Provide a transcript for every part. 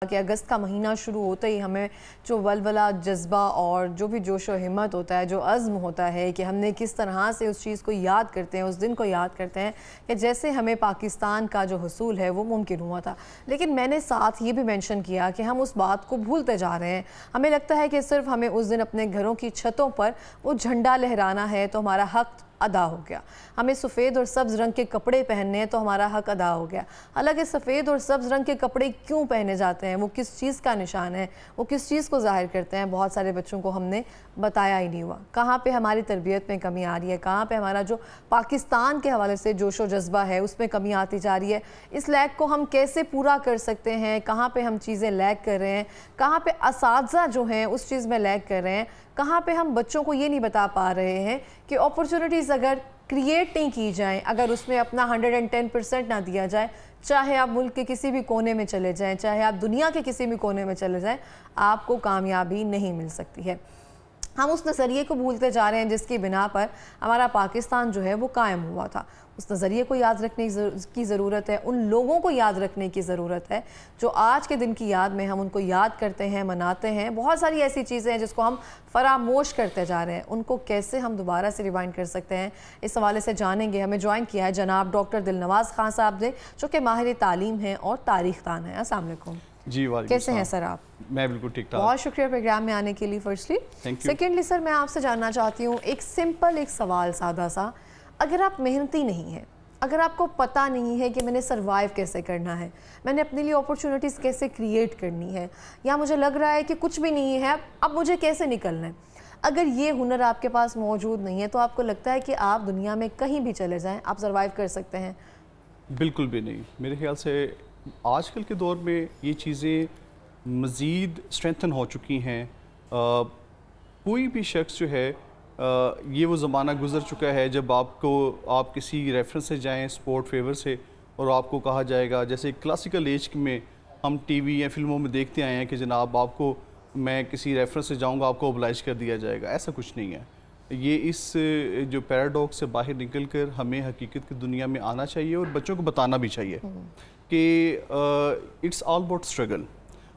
کہ اگست کا مہینہ شروع ہوتے ہی ہمیں جو ولولہ جذبہ اور جو بھی جوش و ہمت ہوتا ہے، جو عزم ہوتا ہے کہ ہم نے کس طرح سے اس چیز کو یاد کرتے ہیں، اس دن کو یاد کرتے ہیں کہ جیسے ہمیں پاکستان کا جو حصول ہے وہ ممکن ہوا تھا۔ لیکن میں نے ساتھ یہ بھی مینشن کیا کہ ہم اس بات کو بھولتے جا رہے ہیں۔ ہمیں لگتا ہے کہ صرف ہمیں اس دن اپنے گھروں کی چھتوں پر وہ جھنڈا لہرانا ہے تو ہمارا حق ادا ہو گیا، ہمیں سفید اور سبز رنگ کے کپڑے پہننے ہیں تو ہمارا حق ادا ہو گیا۔ حالانکہ سفید اور سبز رنگ کے کپڑے کیوں پہنے جاتے ہیں، وہ کس چیز کا نشان ہے، وہ کس چیز کو ظاہر کرتے ہیں، بہت سارے بچوں کو ہم نے بتایا ہی نہیں ہوا۔ کہاں پہ ہماری تربیت میں کمی آ رہی ہے، کہاں پہ ہمارا جو پاکستان کے حوالے سے جوش و جذبہ ہے اس میں کمی آتی جا رہی ہے، اس لیک کو ہم کیسے پورا کر سکتے ہیں، کہاں پہ ہم چیزیں لیک کر رہے ہیں، کہاں پہ اساتذہ جو ہیں اس چیز میں لیک کر رہے ہیں، کہاں پہ ہم بچوں کو یہ نہیں بتا پا رہے ہیں کہ اپرچونٹیز اگر کریٹ نہیں کی جائیں، اگر اس میں اپنا 110% نہ دیا جائے، چاہے آپ ملک کے کسی بھی کونے میں چلے جائیں، چاہے آپ دنیا کے کسی بھی کونے میں چلے جائیں، آپ کو کامیابی نہیں مل سکتی ہے۔ ہم اس نظریے کو بھولتے جا رہے ہیں جس کی بنا پر ہمارا پاکستان جو ہے وہ قائم ہوا تھا۔ اس نظریے کو یاد رکھنے کی ضرورت ہے، ان لوگوں کو یاد رکھنے کی ضرورت ہے جو آج کے دن کی یاد میں ہم ان کو یاد کرتے ہیں، مناتے ہیں۔ بہت ساری ایسی چیزیں ہیں جس کو ہم فراموش کرتے جا رہے ہیں، ان کو کیسے ہم دوبارہ سے ریوائنڈ کر سکتے ہیں، اس حوالے سے جانیں گے۔ ہمیں جوائن کیا ہے جناب ڈاکٹر دلنواز خان صاحب نے، جو کہ ماہر تعلیم ہیں اور تاریخ دان ہیں۔ السلام علیکم جی، کیسے ہیں سر آپ؟ میں بالکل ٹھیک ٹھاک۔ بہت شکریہ پروگرام میں آنے کے لیے فرسٹلی۔ سیکنڈلی سر میں آپ سے جاننا چاہتی ہوں ایک سمپل ایک سوال سادہ سا، اگر آپ محنتی نہیں ہیں، اگر آپ کو پتہ نہیں ہے کہ میں نے سروائیو کیسے کرنا ہے، میں نے اپنے لیے اپرچونٹیز کیسے کریٹ کرنی ہے، یا مجھے لگ رہا ہے کہ کچھ بھی نہیں ہے اب مجھے کیسے نکلنا ہے، اگر یہ ہنر آپ کے پاس موجود نہیں ہے تو آپ کو لگتا ہے کہ آپ دنیا میں کہیں بھی چلے جائیں آپ سروائیو کر سکتے ہیں؟ بالکل بھی نہیں۔ میرے خیال سے آج کل کے دور میں یہ چیزیں مزید اسٹرینتھن ہو چکی ہیں۔ کوئی بھی شخص جو ہے یہ وہ زمانہ گزر چکا ہے جب آپ کسی ریفرنس سے جائیں سپورٹ فیور سے اور آپ کو کہا جائے گا، جیسے کلاسیکل ایج میں ہم ٹی وی یا فلموں میں دیکھتے آئے ہیں کہ جناب آپ کو میں کسی ریفرنس سے جاؤں گا آپ کو اوبلائج کر دیا جائے گا۔ ایسا کچھ نہیں ہے۔ یہ اس جو پیراڈاکس سے باہر نکل کر ہمیں حقیقت کی دنیا میں آنا چاہیے اور بچوں کو بتانا بھی چاہیے کہ اٹس آل اباؤٹ اسٹرگل،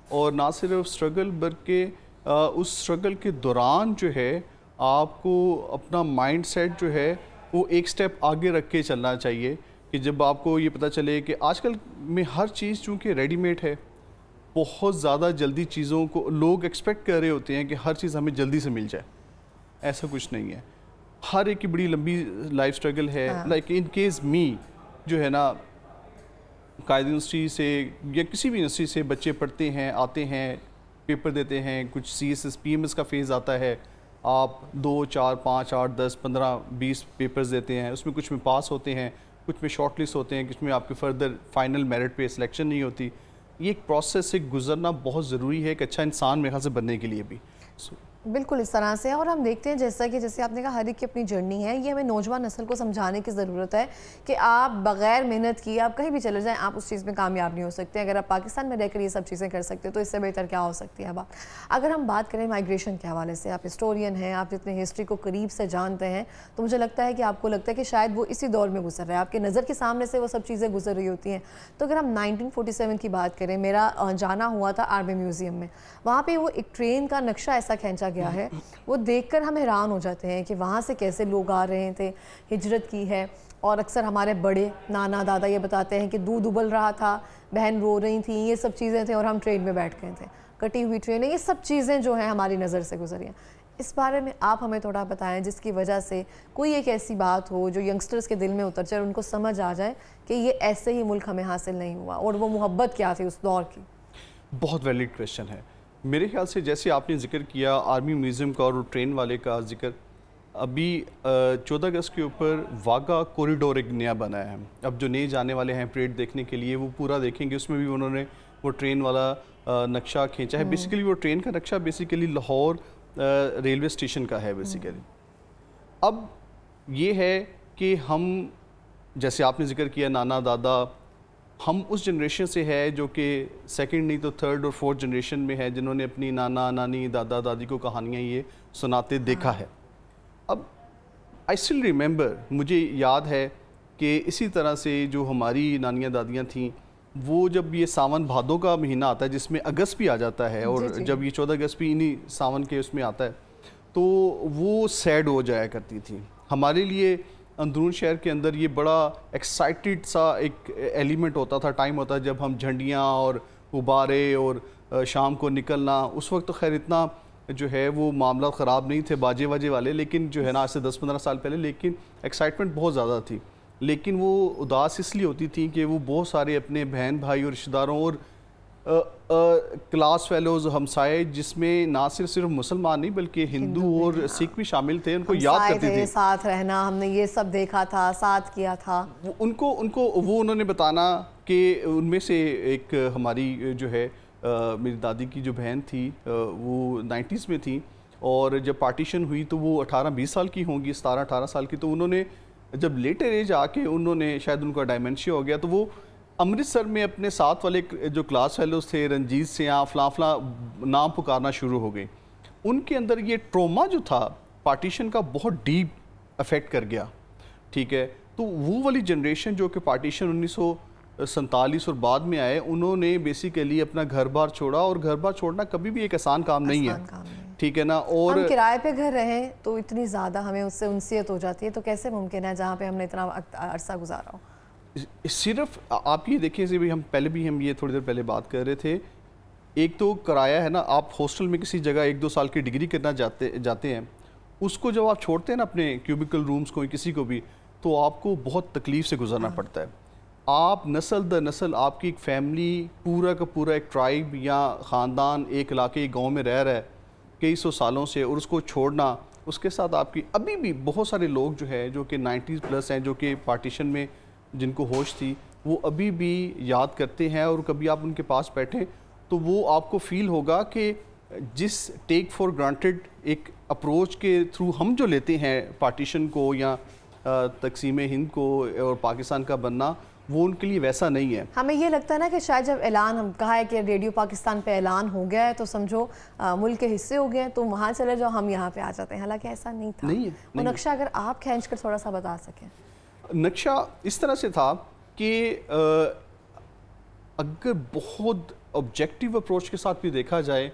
اور نہ صرف اسٹرگل بلکہ اس اسٹرگل کے دوران جو ہے آپ کو اپنا مائنڈ سیٹ جو ہے وہ ایک سٹیپ آگے رکھ کے چلنا چاہیے کہ جب آپ کو یہ پتہ چلے کہ آج کل میں ہر چیز چونکہ ریڈی میڈ ہے، بہت زیادہ جلدی چیزوں کو لوگ ایکسپیکٹ کر رہے ہوتے ہیں کہ ہر چیز ہمیں جلدی سے مل جائے۔ ایسا کچھ نہیں ہے، ہر ایک کی بڑی لمبی لائف اسٹرگل ہے۔ لائک ان کیس می جو ہے نا، قائد یونیورسٹی سے یا کسی بھی یونیورسٹی سے بچے پڑھتے ہیں، آتے ہیں، پیپر دیتے ہیں، کچھ C S S P M S کا فیز آتا ہے، آپ 2 4 5 8 10 15 20 پیپرز دیتے ہیں، اس میں کچھ میں پاس ہوتے ہیں، کچھ میں شارٹ لسٹ ہوتے ہیں، کچھ میں آپ کے فردر فائنل میرٹ پہ سلیکشن نہیں ہوتی۔ یہ ایک پروسیس سے گزرنا بہت ضروری ہے ایک اچھا انسان میرے خیال سے بننے کے لیے بھی۔ بالکل اس طرح سے، اور ہم دیکھتے ہیں جیسے آپ نے کہا ہر ایک کی اپنی جرنی ہے، یہ ہمیں نوجوان نسل کو سمجھانے کی ضرورت ہے کہ آپ بغیر محنت کی آپ کہیں بھی چلے جائیں آپ اس چیز میں کامیاب نہیں ہو سکتے۔ اگر آپ پاکستان میں رہ کر یہ سب چیزیں کر سکتے تو اس سے بہتر کیا ہو سکتی ہے بات۔ اگر ہم بات کریں مائیگریشن کے حوالے سے، آپ ہسٹورین ہیں، آپ جتنے ہسٹری کو قریب سے جانتے ہیں، تو مجھے لگتا ہے کہ آپ کو لگتا ہے کہ شاید وہ اسی دور میں گزر رہا ہے، آپ کے نظر کے سامنے سے وہ سب چیزیں گزر رہی ہوتی ہیں۔ تو اگر ہم 1947 کی بات کریں، میرا جانا ہوا تھا آرمی میوزیم میں، وہاں پہ وہ ایک ٹرین کا نقشہ ایسا کھینچا گیا ہے، وہ دیکھ کر ہم حیران ہو جاتے ہیں کہ وہاں سے کیسے لوگ آ رہے تھے، ہجرت کی ہے۔ اور اکثر ہمارے بڑے نانا دادا یہ بتاتے ہیں کہ دودھ ابل رہا تھا، بہن رو رہی تھیں، یہ سب چیزیں تھیں اور ہم ٹرین میں بیٹھ گئے تھے، کٹی ہوئی ٹرینیں، یہ سب چیزیں جو ہیں ہماری نظر سے گزری ہیں۔ اس بارے میں آپ ہمیں تھوڑا بتائیں جس کی وجہ سے کوئی ایک ایسی بات ہو جو ینگسٹرز کے دل میں اتر جائے اور ان کو سمجھ آ جائے کہ یہ ایسے ہی ملک ہمیں حاصل نہیں ہوا، اور وہ محبت کیا تھی اس دور کی۔ بہت ویلڈ کویشچن ہے۔ میرے خیال سے جیسے آپ نے ذکر کیا آرمی میوزیم کا اور ٹرین والے کا ذکر، ابھی 14 اگست کے اوپر واگا کوریڈور ایک نیا بنا ہے۔ اب جو نئے جانے والے ہیں پریڈ دیکھنے کے لیے وہ پورا دیکھیں گے، اس میں بھی انہوں نے وہ ٹرین والا نقشہ کھینچا ہے۔ بیسیکلی وہ ٹرین کا نقشہ بیسیکلی لاہور ریلوے اسٹیشن کا ہے بیسیکلی۔ اب یہ ہے کہ ہم جیسے آپ نے ذکر کیا نانا دادا، ہم اس جنریشن سے ہے جو کہ سیکنڈ نہیں تو تھرڈ اور فورتھ جنریشن میں ہے جنہوں نے اپنی نانا نانی دادا دادی کو کہانیاں یہ سناتے دیکھا ہے۔ اب آئی اسٹل ریممبر، مجھے یاد ہے کہ اسی طرح سے جو ہماری نانیاں دادیاں تھیں وہ جب یہ ساون بھادوں کا مہینہ آتا ہے جس میں اگست بھی آ جاتا ہے اور جب یہ 14 اگست بھی انہی ساون کے اس میں آتا ہے تو وہ سیڈ ہو جایا کرتی تھی. ہمارے لیے اندرون شہر کے اندر یہ بڑا ایکسائٹیڈ سا ایک ایلیمنٹ ہوتا تھا, ٹائم ہوتا ہے جب ہم جھنڈیاں اور غبارے اور شام کو نکلنا. اس وقت تو خیر اتنا جو ہے وہ معاملات خراب نہیں تھے باجے واجے والے, لیکن جو ہے نا آج سے 10-15 سال پہلے, لیکن ایکسائٹمنٹ بہت زیادہ تھی. لیکن وہ اداس اس لیے ہوتی تھی کہ وہ بہت سارے اپنے بہن بھائی اور رشتہ داروں اور کلاس فیلوز ہمسائے جس میں نہ صرف مسلمان نہیں بلکہ ہندو اور سکھ بھی شامل تھے, ان کو یاد کرتی تھی. ساتھ رہنا, ہم نے یہ سب دیکھا تھا, ساتھ کیا تھا. انہوں نے بتانا کہ ان میں سے ایک ہماری جو ہے میری دادی کی جو بہن تھی وہ 90s میں تھی, اور جب پارٹیشن ہوئی تو وہ 18-20 سال کی ہوں گی, 17-18 سال کی. تو انہوں نے جب لیٹر ایج آ کے انہوں نے شاید ان کا ڈائمینشیا ہو گیا تو وہ امرتسر میں اپنے ساتھ والے جو کلاس فیلوز تھے, رنجیت سے یا فلاں فلاں نام پکارنا شروع ہو گئے. ان کے اندر یہ ٹروما جو تھا پارٹیشن کا بہت ڈیپ افیکٹ کر گیا. ٹھیک ہے, تو وہ والی جنریشن جو کہ پارٹیشن 1947 اور بعد میں آئے, انہوں نے بیسیکلی اپنا گھر بار چھوڑا, اور گھر بار چھوڑنا کبھی بھی ایک آسان کام نہیں ہے. ٹھیک ہے نا, اور ہم کرائے پہ گھر رہیں تو اتنی زیادہ ہمیں اس سے انسیت ہو جاتی ہے, تو کیسے ممکن ہے جہاں پہ ہم نے اتنا عرصہ گزارا ہو. صرف آپ یہ دیکھیں کہ ہم پہلے بھی ہم یہ تھوڑی دیر پہلے بات کر رہے تھے, ایک تو کرایہ ہے نا, آپ ہاسٹل میں کسی جگہ 1-2 سال کی ڈگری کرنا جاتے ہیں, اس کو جب آپ چھوڑتے ہیں نا اپنے کیوبیکل رومز کو کسی کو بھی, تو آپ کو بہت تکلیف سے گزرنا پڑتا ہے. آپ نسل در نسل آپ کی ایک فیملی پورا کا پورا ایک ٹرائب یا خاندان ایک علاقے گاؤں میں رہ رہا ہے کئی سو سالوں سے, اور اس کو چھوڑنا, اس کے ساتھ آپ کی ابھی بھی بہت سارے لوگ جو ہے جو کہ 90s پلس ہیں, جو کہ پارٹیشن میں جن کو ہوش تھی, وہ ابھی بھی یاد کرتے ہیں. اور کبھی آپ ان کے پاس بیٹھیں تو وہ آپ کو فیل ہوگا کہ جس ٹیک فار گرانٹیڈ ایک اپروچ کے تھرو ہم جو لیتے ہیں پارٹیشن کو یا تقسیم ہند کو اور پاکستان کا بننا, وہ ان کے لیے ویسا نہیں ہے. ہمیں یہ لگتا ہے نا کہ شاید جب اعلان ہم کہا ہے کہ ریڈیو پاکستان پہ اعلان ہو گیا ہے تو سمجھو ملک کے حصے ہو گئے ہیں, تو وہاں چلے جاؤ, ہم یہاں پہ آ جاتے ہیں, حالانکہ ایسا نہیں تھا. وہ نقشہ اگر آپ کھینچ کر تھوڑا سا بتا سکیں. نقشہ اس طرح سے تھا کہ اگر بہت آبجیکٹیو اپروچ کے ساتھ بھی دیکھا جائے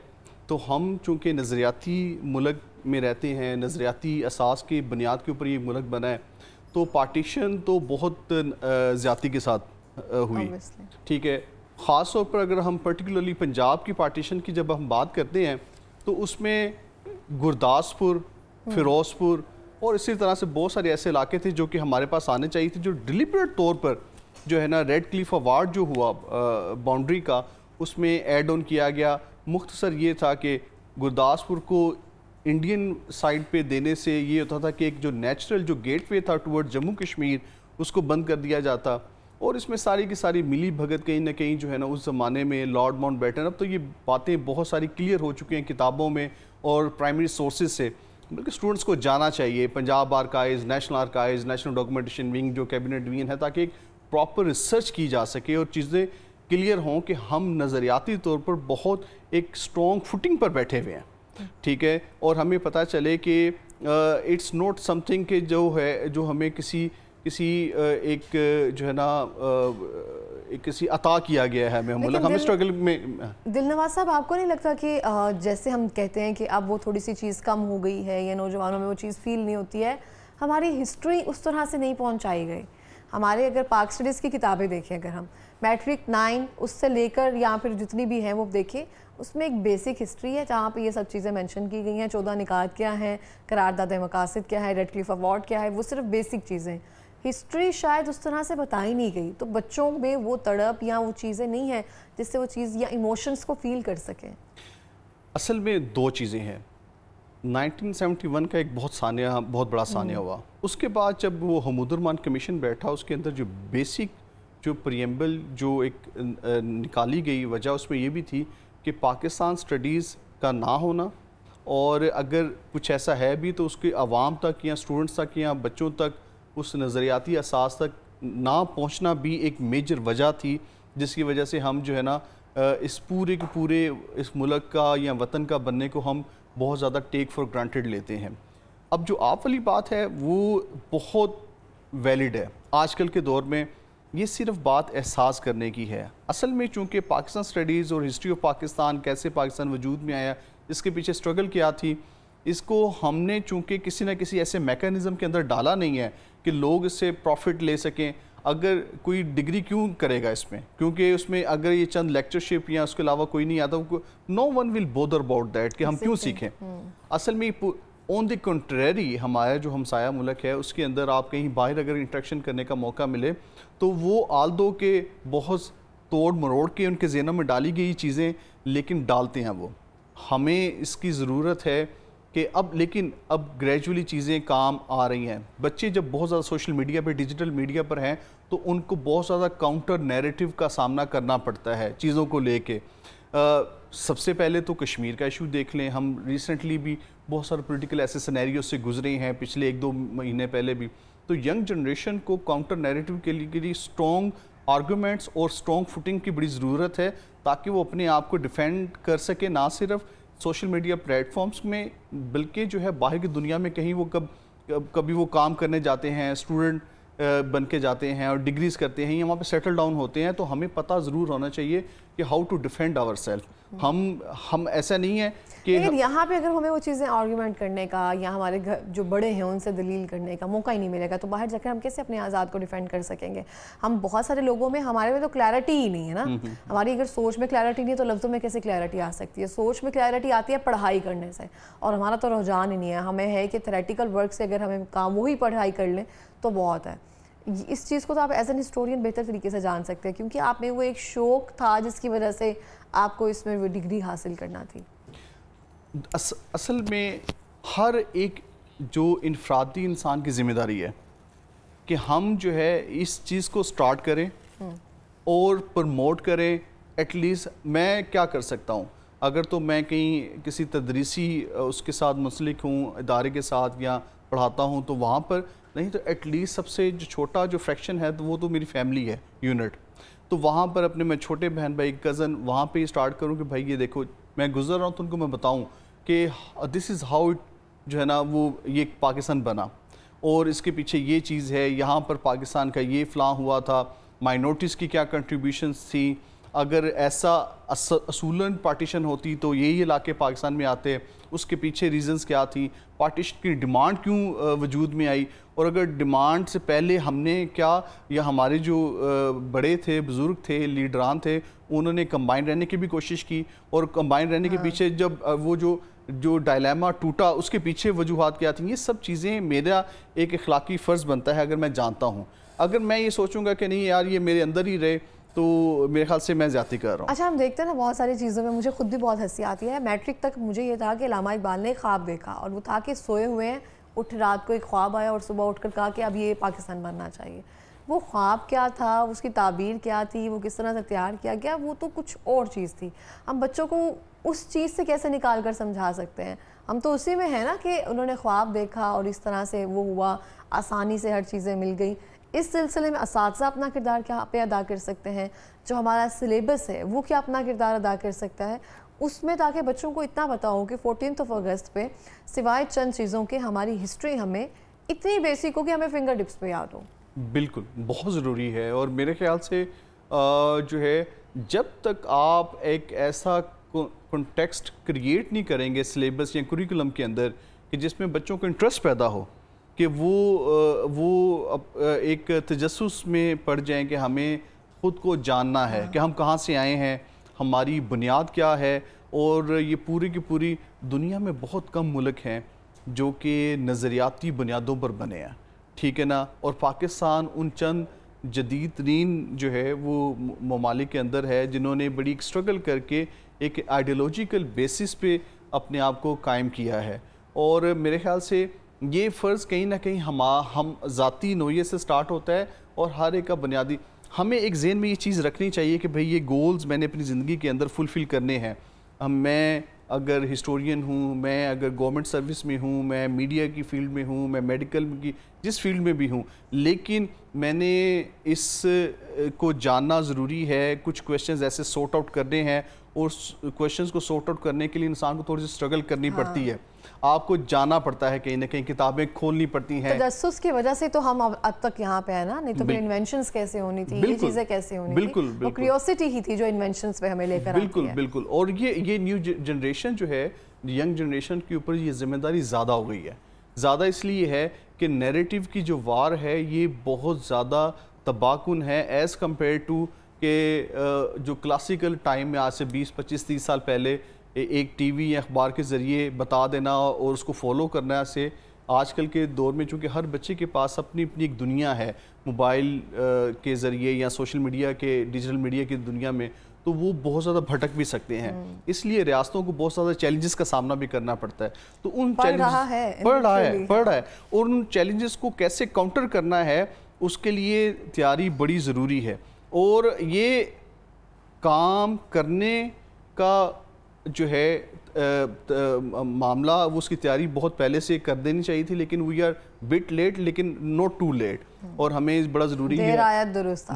تو ہم چونکہ نظریاتی ملک میں رہتے ہیں, نظریاتی اساس کی بنیاد کے اوپر یہ ملک بنا ہے, تو پارٹیشن تو بہت زیادتی کے ساتھ ہوئی. ٹھیک ہے, خاص طور پر اگر ہم پرٹیکولرلی پنجاب کی پارٹیشن کی جب ہم بات کرتے ہیں تو اس میں گرداسپور, فیروزپور اور اسی طرح سے بہت سارے ایسے علاقے تھے جو کہ ہمارے پاس آنے چاہیے تھے, جو ڈیلیبریٹ طور پر جو ہے نا ریڈ کلیف اوارڈ جو ہوا باؤنڈری کا, اس میں ایڈ آن کیا گیا. مختصر یہ تھا کہ گرداسپور کو انڈین سائڈ پہ دینے سے یہ ہوتا تھا کہ ایک جو نیچرل جو گیٹ وے تھا ٹورڈ جموں کشمیر, اس کو بند کر دیا جاتا. اور اس میں ساری کی ساری ملی بھگت کہیں نہ کہیں جو ہے نا اس زمانے میں لارڈ ماؤنٹ بیٹن, اب تو یہ باتیں بہت ساری کلیئر ہو چکی ہیں کتابوں میں اور پرائمری سورسز سے, بلکہ اسٹوڈنٹس کو جانا چاہیے. Punjab archives, national archives, national documentation wing جو کیبنٹ ڈویژن ہے, تاکہ ایک پراپر ریسرچ کی جا سکے اور چیزیں کلیئر ہوں کہ ہم نظریاتی طور پر بہت ایک اسٹرانگ فوٹنگ پر بیٹھے ہوئے ہیں. ٹھیک ہے, اور ہمیں پتہ چلے کہ اٹس نوٹ سم تھنگ کہ جو ہے جو ہمیں کسی ایک جو ہے نا کسی عطا کیا گیا ہے ہمیں ملک, ہم اسٹرگل میں. دلنواز صاحب, آپ کو نہیں لگتا کہ جیسے ہم کہتے ہیں کہ اب وہ تھوڑی سی چیز کم ہو گئی ہے یا نوجوانوں میں وہ چیز فیل نہیں ہوتی ہے, ہماری ہسٹری اس طرح سے نہیں پہنچائی گئی. ہمارے اگر پاک اسٹڈیز کی کتابیں دیکھیں, اگر ہم میٹرک 9 اس سے لے کر یا پھر جتنی بھی ہیں وہ دیکھیں, اس میں ایک بیسک ہسٹری ہے جہاں پہ یہ سب چیزیں مینشن کی گئی ہیں. 14 نکات کیا ہیں, قرارداد مقاصد کیا ہے, ریڈ کلیف ایوارڈ کیا ہے, وہ صرف بیسک چیزیں. ہسٹری شاید اس طرح سے بتائی نہیں گئی, تو بچوں میں وہ تڑپ یا وہ چیزیں نہیں ہیں جس سے وہ چیز یا ایموشنز کو فیل کر سکیں. اصل میں 2 چیزیں ہیں. 1971 کا ایک بہت بڑا سانحہ ہوا. اس کے بعد جب وہ حمود الرحمان کمیشن بیٹھا, اس کے اندر جو بیسک جو پریمبل جو ایک نکالی گئی وجہ اس میں یہ بھی تھی کہ پاکستان سٹڈیز کا نہ ہونا, اور اگر کچھ ایسا ہے بھی تو اس کے عوام تک یا اسٹوڈنٹس تک یا بچوں تک اس نظریاتی اساس تک نہ پہنچنا بھی ایک میجر وجہ تھی, جس کی وجہ سے ہم جو ہے نا اس پورے کے پورے اس ملک کا یا وطن کا بننے کو ہم بہت زیادہ ٹیک فار گرانٹیڈ لیتے ہیں. اب جو آپ والی بات ہے وہ بہت ویلڈ ہے. آج کل کے دور میں یہ صرف بات احساس کرنے کی ہے. اصل میں چونکہ پاکستان اسٹڈیز اور ہسٹری آف پاکستان کیسے پاکستان وجود میں آیا, اس کے پیچھے سٹرگل کیا تھی, اس کو ہم نے چونکہ کسی نہ کسی ایسے میکانزم کے اندر ڈالا نہیں ہے کہ لوگ اس سے پروفٹ لے سکیں. اگر کوئی ڈگری کیوں کرے گا اس میں, کیونکہ اس میں اگر یہ چند لیکچرشپ یا اس کے علاوہ کوئی نہیں آتا, no one will bother about that کہ ہم کیوں سیکھیں. اصل میں آن دی کنٹریری ہمارا جو ہمسایہ ملک ہے اس کے اندر آپ کہیں باہر اگر انٹریکشن کرنے کا موقع ملے تو وہ آلدو کے بہت توڑ مروڑ کے ان کے ذہنوں میں ڈالی گئی چیزیں لیکن ڈالتے ہیں وہ. ہمیں اس کی ضرورت ہے کہ لیکن اب گریجولی چیزیں کام آ رہی ہیں. بچے جب بہت زیادہ سوشل میڈیا پہ ڈیجیٹل میڈیا پر ہیں تو ان کو بہت زیادہ کاؤنٹر نیریٹو کا سامنا کرنا پڑتا ہے چیزوں کو لے کے. سب سے پہلے تو کشمیر کا ایشو دیکھ لیں, ہم ریسنٹلی بھی بہت سارے پولیٹیکل ایسے سینیریو سے گزرے ہیں پچھلے 1-2 مہینے پہلے بھی. تو ینگ جنریشن کو کاؤنٹر نیریٹو کے لیے اسٹرانگ آرگومنٹس اور اسٹرانگ فوٹنگ کی بڑی ضرورت ہے تاکہ وہ اپنے آپ کو ڈیفینڈ کر سکے, نہ صرف سوشل میڈیا پلیٹ فارمز میں بلکہ جو ہے باہر کی دنیا میں کہیں وہ کبھی وہ کام کرنے جاتے ہیں, اسٹوڈنٹ بن کے جاتے ہیں اور ڈگریز کرتے ہیں یا وہاں پہ سیٹل ڈاؤن ہوتے ہیں, تو ہمیں پتہ ضرور ہونا چاہیے کہ how to defend ourself. ہم ایسا نہیں ہے کہ لیکن یہاں پہ اگر ہمیں وہ چیزیں آرگیومنٹ کرنے کا یا ہمارے گھر جو بڑے ہیں ان سے دلیل کرنے کا موقع ہی نہیں ملے گا تو باہر جا کر ہم کیسے اپنے آزاد کو ڈیفینڈ کر سکیں گے. ہم بہت سارے لوگوں میں ہمارے میں تو کلیئرٹی ہی نہیں ہے نا, ہماری اگر سوچ میں کلیئرٹی نہیں ہے تو لفظوں میں کیسے کلیئرٹی آ سکتی ہے. سوچ میں کلیئرٹی آتی ہے پڑھائی کرنے سے, اور ہمارا تو رجحان ہی نہیں ہے. ہمیں ہے کہ تھیریٹیکل ورک سے اگر ہمیں کام وہی پڑھائی کر لیں تو بہت ہے. اس چیز کو تو آپ ایز این ہسٹورین بہتر طریقے سے جان سکتے ہیں کیونکہ آپ میں وہ ایک شوق تھا جس کی وجہ سے آپ کو اس میں وہ ڈگری حاصل کرنا تھی. اصل میں ہر ایک جو انفرادی انسان کی ذمہ داری ہے کہ ہم جو ہے اس چیز کو سٹارٹ کریں اور پروموٹ کریں. ایٹ لیسٹ میں کیا کر سکتا ہوں, اگر تو میں کہیں کسی تدریسی اس کے ساتھ منسلک ہوں ادارے کے ساتھ یا پڑھاتا ہوں تو وہاں پر نہیں, تو ایٹ لیسٹ سب سے جو چھوٹا جو فریکشن ہے تو وہ تو میری فیملی ہے یونٹ. تو وہاں پر اپنے میں چھوٹے بہن بھائی کزن وہاں پہ اسٹارٹ کروں کہ بھائی یہ دیکھو میں گزر رہا ہوں تو ان کو میں بتاؤں کہ دس از ہاؤ جو ہے نا وہ یہ پاکستان بنا اور اس کے پیچھے یہ چیز ہے, یہاں پر پاکستان کا یہ فلاں ہوا تھا, مائنورٹیز کی کیا کنٹریبیوشنز تھیں, اگر ایسا اصولاً پارٹیشن ہوتی تو یہی علاقے پاکستان میں آتے, اس کے پیچھے ریزنز کیا تھی, پارٹیشن کی ڈیمانڈ کیوں وجود میں آئی, اور اگر ڈیمانڈ سے پہلے ہم نے کیا یا ہمارے جو بڑے تھے بزرگ تھے لیڈران تھے انہوں نے کمبائن رہنے کی بھی کوشش کی, اور کمبائن رہنے کے پیچھے جب وہ جو ڈائلیما ٹوٹا اس کے پیچھے وجوہات کیا تھیں. یہ سب چیزیں میرا ایک اخلاقی فرض بنتا ہے اگر میں جانتا ہوں. اگر میں یہ سوچوں گا کہ نہیں یار یہ میرے اندر ہی رہے تو میرے خیال سے میں زیادتی کر رہا ہوں. اچھا ہم دیکھتے ہیں نا بہت ساری چیزوں میں مجھے خود بھی بہت ہنسی آتی ہے. میٹرک تک مجھے یہ تھا کہ علامہ اقبال نے خواب دیکھا اور وہ تھا کہ سوئے ہوئے ہیں, اٹھ رات کو ایک خواب آیا اور صبح اٹھ کر کہا کہ اب یہ پاکستان بننا چاہیے. وہ خواب کیا تھا, اس کی تعبیر کیا تھی, وہ کس طرح سے تیار کیا گیا, وہ تو کچھ اور چیز تھی. ہم بچوں کو اس چیز سے کیسے نکال کر سمجھا سکتے ہیں؟ ہم تو اسی میں ہیں نا کہ انہوں نے خواب دیکھا اور اس طرح سے وہ ہوا, آسانی سے ہر چیزیں مل گئی. اس سلسلے میں اساتذہ اپنا کردار کیا پہ ادا کر سکتے ہیں, جو ہمارا سلیبس ہے وہ کیا اپنا کردار ادا کر سکتا ہے اس میں, تاکہ بچوں کو اتنا پتہ ہو کہ 14 اگست پہ سوائے چند چیزوں کے ہماری ہسٹری ہمیں اتنی بیسک ہو کہ ہمیں فنگر ٹپس پہ یاد ہو. بالکل بہت ضروری ہے. اور میرے خیال سے جو ہے جب تک آپ ایک ایسا کنٹیکسٹ کریٹ نہیں کریں گے سلیبس یا کریکولم کے اندر کہ جس میں بچوں کو انٹرسٹ پیدا ہو کہ وہ ایک تجسس میں پڑ جائیں کہ ہمیں خود کو جاننا ہے کہ ہم کہاں سے آئے ہیں, ہماری بنیاد کیا ہے. اور یہ پوری کی پوری دنیا میں بہت کم ملک ہیں جو کہ نظریاتی بنیادوں پر بنے ہیں, ٹھیک ہے نا. اور پاکستان ان چند جدید ترین جو ہے وہ ممالک کے اندر ہے جنہوں نے بڑی اسٹرگل کر کے ایک آئیڈیولوجیکل بیسس پہ اپنے آپ کو قائم کیا ہے. اور میرے خیال سے یہ فرض کہیں نہ کہیں ہم ذاتی نوعیت سے سٹارٹ ہوتا ہے, اور ہر ایک کا بنیادی ہمیں ایک ذہن میں یہ چیز رکھنی چاہیے کہ بھئی یہ گولز میں نے اپنی زندگی کے اندر فلفل کرنے ہیں. میں اگر ہسٹورین ہوں, میں اگر گورنمنٹ سروس میں ہوں, میں میڈیا کی فیلڈ میں ہوں, میں میڈیکل کی جس فیلڈ میں بھی ہوں, لیکن میں نے اس کو جاننا ضروری ہے, کچھ کویشچنز ایسے سورٹ آؤٹ کرنے ہیں اور کویشچنس کو سورٹ آؤٹ کرنے کے لیے انسان کو تھوڑی سی اسٹرگل کرنی پڑتی ہے، آپ کو جانا پڑتا ہے کہیں نہ کہیں، کتابیں کھولنی پڑتی ہیں. تجسس کی وجہ سے تو ہم اب تک یہاں پہ ہیں نا، نہیں تو پھر انوینشنز کیسے ہونی تھی، یہ چیزیں کیسے ہونی تھی. وہ کریوسٹی ہی تھی جو انوینشنز پہ ہمیں لے کر آتی ہے. بالکل. اور یہ نیو جنریشن جو ہے، ینگ جنریشن کے اوپر یہ ذمہ داری زیادہ ہو گئی ہے. زیادہ اس لیے ہے کہ نیریٹیو کی جو وار ہے یہ بہت زیادہ تباہ کن ہے ایز کمپیئر ٹو کہ جو کلاسیکل ٹائم میں آج سے 20-25-30 سال پہلے ایک ٹی وی یا اخبار کے ذریعے بتا دینا اور اس کو فالو کرنا سے آج کل کے دور میں چونکہ ہر بچے کے پاس اپنی ایک دنیا ہے موبائل کے ذریعے یا سوشل میڈیا کے ڈیجیٹل میڈیا کی دنیا میں، تو وہ بہت زیادہ بھٹک بھی سکتے ہیں. اس لیے ریاستوں کو بہت زیادہ چیلنجز کا سامنا بھی کرنا پڑتا ہے. تو ان پڑھ رہا ہے اور ان چیلنجز کو کیسے کاؤنٹر کرنا ہے اس کے لیے تیاری بڑی ضروری ہے. اور یہ کام کرنے کا جو ہے معاملہ وہ اس کی تیاری بہت پہلے سے کر دینی چاہیے تھی، لیکن وی آر بٹ لیٹ لیکن نوٹ ٹو لیٹ. اور ہمیں بڑا ضروری ہے درست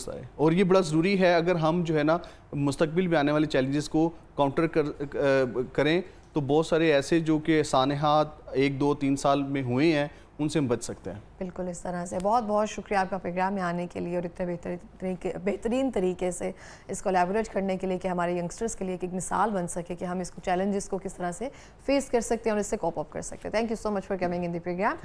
آئے، اور یہ بڑا ضروری ہے اگر ہم جو ہے نا مستقبل میں آنے والے چیلنجز کو کاؤنٹر کریں تو بہت سارے ایسے جو کہ سانحات 1-2-3 سال میں ہوئے ہیں ان سے ہم بچ سکتے ہیں. بالکل اس طرح سے. بہت بہت شکریہ آپ کا پروگرام میں آنے کے لیے اور اتنے بہترین طریقے سے اس کو ایلیبوریٹ کرنے کے لیے کہ ہمارے ینگسٹرز کے لیے ایک مثال بن سکے کہ ہم اس کو چیلنجز کو کس طرح سے فیس کر سکتے ہیں اور اس سے کوپ اپ کر سکتے ہیں. Thank you so much for coming in the programme.